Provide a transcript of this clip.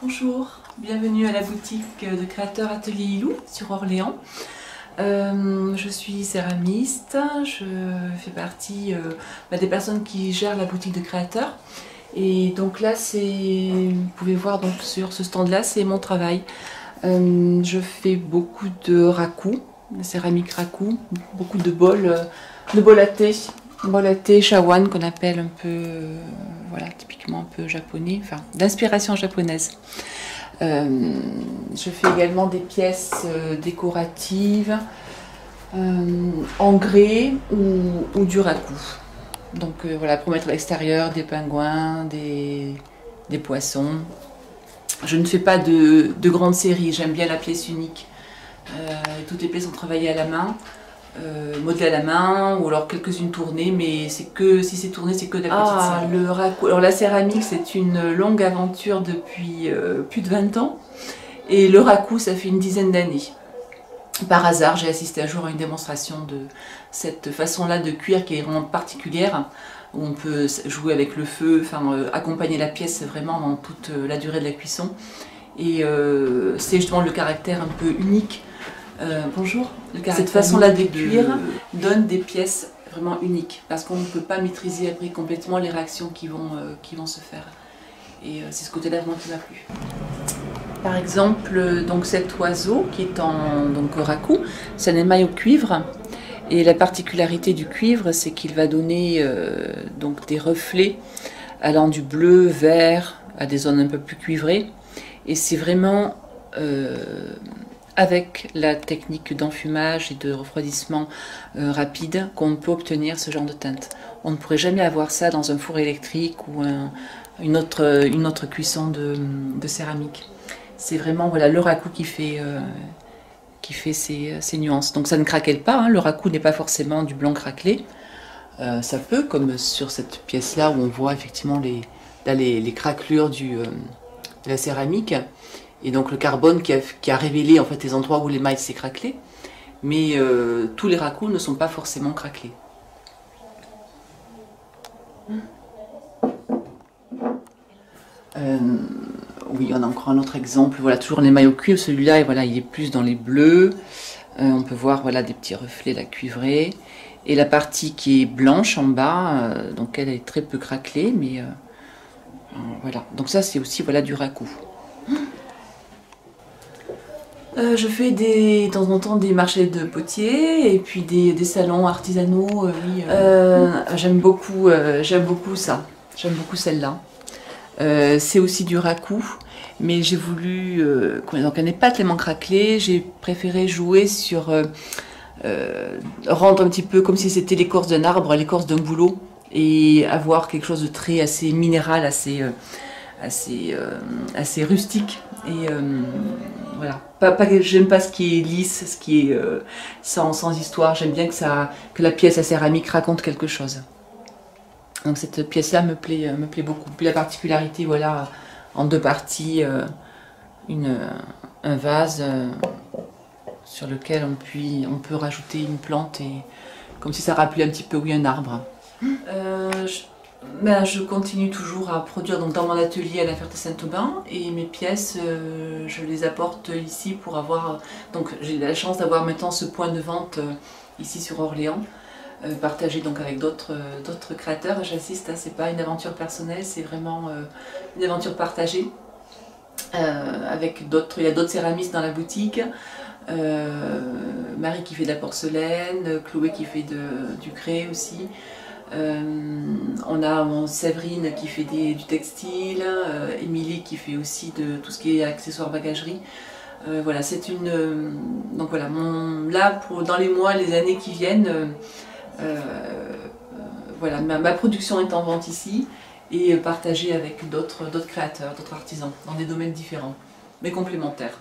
Bonjour, bienvenue à la boutique de créateur Atelier Ilou sur Orléans. Je suis céramiste, je fais partie des personnes qui gèrent la boutique de créateur. Et donc là, vous pouvez voir donc, sur ce stand-là, c'est mon travail. Je fais beaucoup de raku, de céramique raku, beaucoup de bols à thé. Bol à thé shawan qu'on appelle un peu, voilà, typiquement un peu japonais, enfin d'inspiration japonaise. Je fais également des pièces décoratives en grès ou du raku. Donc voilà, pour mettre à l'extérieur des pingouins, des poissons. Je ne fais pas de grandes séries, j'aime bien la pièce unique. Toutes les pièces sont travaillées à la main. Modelé à la main ou alors quelques-unes tournées, mais c'est que si c'est tourné, c'est que de la petite série. Le raku. Alors la céramique, c'est une longue aventure depuis plus de 20 ans, et le raku, ça fait une dizaine d'années. Par hasard, j'ai assisté un jour à une démonstration de cette façon-là de cuire qui est vraiment particulière, où on peut jouer avec le feu, accompagner la pièce vraiment dans toute la durée de la cuisson. Et c'est justement le caractère un peu unique. Bonjour. Cette façon-là de cuire donne des pièces vraiment uniques parce qu'on ne peut pas maîtriser après complètement les réactions qui vont se faire. Et c'est ce côté-là vraiment qui m'a plu. Par exemple, donc cet oiseau qui est en raku, c'est un émail au cuivre. Et la particularité du cuivre, c'est qu'il va donner donc des reflets allant du bleu, vert, à des zones un peu plus cuivrées. Et c'est vraiment avec la technique d'enfumage et de refroidissement rapide qu'on peut obtenir ce genre de teinte. On ne pourrait jamais avoir ça dans un four électrique ou une autre cuisson de céramique. C'est vraiment voilà, le raku qui fait ces nuances. Donc ça ne craquelle pas, hein. Le raku n'est pas forcément du blanc craquelé. Ça peut, comme sur cette pièce-là où on voit effectivement les craquelures de la céramique. Et donc le carbone qui a révélé en fait les endroits où l'émail s'est craquelé, mais tous les rakus ne sont pas forcément craquelés. Oui, on a encore un autre exemple. Voilà, toujours l'émail au cuivre. Celui-là, voilà, il est plus dans les bleus. On peut voir voilà des petits reflets là cuivrés. Et la partie qui est blanche en bas, donc elle est très peu craquelée, mais voilà. Donc ça, c'est aussi voilà du raku. Je fais de temps en temps des marchés de potiers et puis des salons artisanaux. Oui, j'aime beaucoup ça. J'aime beaucoup celle-là. C'est aussi du raku, mais j'ai voulu. Donc elle n'est pas tellement craquelée. J'ai préféré jouer sur rendre un petit peu comme si c'était l'écorce d'un arbre, l'écorce d'un bouleau, et avoir quelque chose de très assez minéral, assez rustique. Et voilà, j'aime pas ce qui est lisse, ce qui est sans histoire. J'aime bien que la pièce à céramique raconte quelque chose. Donc cette pièce-là me plaît beaucoup. Puis la particularité, voilà, en deux parties, un vase sur lequel on peut rajouter une plante, et comme si ça rappelait un petit peu, oui, un arbre. Je continue toujours à produire donc, dans mon atelier à la Ferté-Saint-Aubin, et mes pièces, je les apporte ici pour avoir. Donc j'ai la chance d'avoir maintenant ce point de vente ici sur Orléans, partagé donc avec d'autres créateurs. J'insiste, hein, c'est pas une aventure personnelle, c'est vraiment une aventure partagée avec d'autres. Il y a d'autres céramistes dans la boutique. Marie qui fait de la porcelaine, Chloé qui fait du grès aussi. On a Séverine qui fait du textile, Émilie qui fait aussi de tout ce qui est accessoires bagagerie. Voilà, c'est une. Donc voilà, là, dans les mois, les années qui viennent, voilà, ma production est en vente ici et partagée avec d'autres créateurs, d'autres artisans, dans des domaines différents, mais complémentaires.